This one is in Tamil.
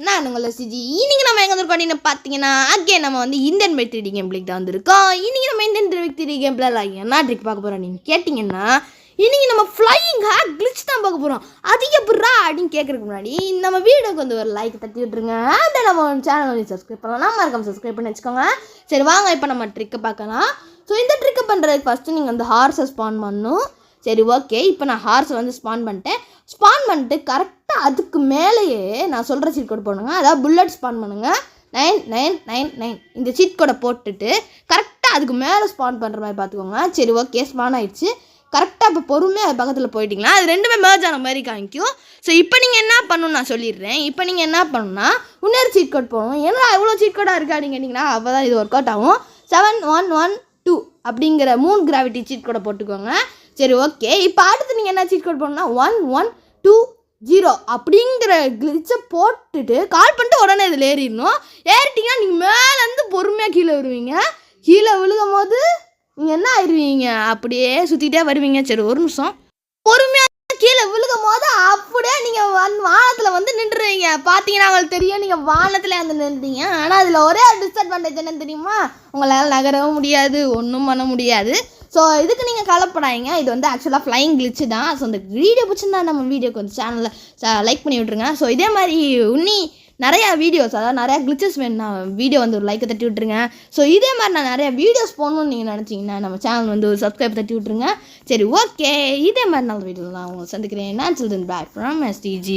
நான் உங்களை சிஜி. இன்றைக்கி நம்ம எங்கே வந்துருக்கோம் பார்த்தீங்கன்னா அகேன் நம்ம வந்து இந்தியன் பை 3D கேம் பிளேக்கு தான் வந்திருக்கோம். இன்றைக்கி நம்ம இந்தியன் பை 3D கேம் பிளேல என்ன ட்ரிக் பார்க்க போகிறோம் நீங்கள் கேட்டிங்கன்னா, இன்றைக்கி நம்ம ஃப்ளையிங் ஹேக் கிளிச் தான் பார்க்க போகிறோம். அது எப்படா அப்படின்னு கேட்குறதுக்கு முன்னாடி நம்ம வீடியோக்கு வந்து ஒரு லைக் தட்டி விட்டுருங்க. அதை நம்ம சேனல் வந்து சப்ஸ்கிரைப் பண்ணலாம், மறக்காம சப்ஸ்கிரைப் பண்ணி வச்சுக்கோங்க. சரி வாங்க இப்போ நம்ம ட்ரிக்கை பார்க்கலாம். ஸோ இந்த ட்ரிக்கை பண்ணுறதுக்கு ஃபஸ்ட்டு நீங்கள் வந்து ஹார்ஸை ஸ்பான் பண்ணணும். சரி ஓகே, இப்போ நான் ஹார்ஸை வந்து ஸ்பான் பண்ணிட்டு கரெக்டாக அதுக்கு மேலேயே நான் சொல்கிற சீட் கோட் போடுங்க. அதாவது புல்லட் ஸ்பான் பண்ணுங்கள் 9999 இந்த சீட் கோடை போட்டுட்டு கரெக்டாக அதுக்கு மேலே ஸ்பான் பண்ணுற மாதிரி பார்த்துக்கோங்க. சரி ஓகே, ஸ்பான் ஆகிடுச்சு. கரெக்டாக இப்போ பொறுமையாக அது பக்கத்தில் போயிட்டிங்களா, அது ரெண்டுமே மேர்ஜ் ஆன மாதிரி காமிக்கும். ஸோ இப்போ நீங்கள் என்ன பண்ணணும் நான் சொல்லிடுறேன். இப்போ நீங்கள் என்ன பண்ணணும்னா இன்னொரு சீட் கோட் போடணும். ஏன்னா எவ்வளோ சீட் கோடாக இருக்கா நீங்கள் கேட்டிங்கன்னா அப்போ தான் இது ஒர்க் அவுட் ஆகும். 7112 அப்படிங்கிற 3 கிராவிட்டி சீட் கோடை போட்டுக்கோங்க. சரி ஓகே, இப்போ அடுத்து நீங்கள் என்ன சீட் கோட் போடணும்னா 1120 அப்படிங்கிற கிளிச்சை போட்டுட்டு கால் பண்ணிட்டு உடனே இதில் ஏறிட்டிங்கன்னா நீங்கள் மேலேருந்து பொறுமையாக கீழே வருவீங்க. கீழே விழுகும் போது நீங்கள் என்ன ஆயிடுவீங்க, அப்படியே சுற்றிக்கிட்டே வருவீங்க. சரி ஒரு நிமிஷம், பொறுமையாக கீழே விழுகும் போது அப்படியே நீங்கள் வானத்தில் வந்து நின்றுவீங்க. பார்த்தீங்கன்னா அவங்களுக்கு தெரியும் நீங்கள் வானத்தில் வந்து நின்றுட்டீங்க. ஆனால் அதில் ஒரே டிஸ்அட்வான்டேஜ் என்னன்னு தெரியுமா, உங்களால் நகரவும் முடியாது, ஒன்றும் பண்ண முடியாது. ஸோ இதுக்கு நீங்கள் கவலைப்படாதீங்க, இது வந்து ஆக்சுவலாக ஃப்ளைங் கிளிச்சு தான். ஸோ இந்த வீடியோ பிடிச்சிருந்தா நம்ம வீடியோக்கு வந்து சேனலில் லைக் பண்ணி விட்ருங்க. ஸோ இதே மாதிரி நிறையா வீடியோஸ், அதாவது நிறையா கிளிச்சஸ் வேணும்னா வீடியோ வந்து ஒரு லைக்கை தட்டி விட்ருங்க. ஸோ இதே மாதிரி நான் நிறையா வீடியோஸ் போடணும்னு நீங்கள் நினச்சிங்கன்னா நம்ம சேனல் வந்து ஒரு சப்ஸ்கிரைப் தட்டி விட்ருங்க. சரி ஓகே, இதே மாதிரி நல்ல வீடியோவில் நான் உங்களை சந்திக்கிறேன். நான் சில்ட்ரன் பேக் ஃப்ரம் STG.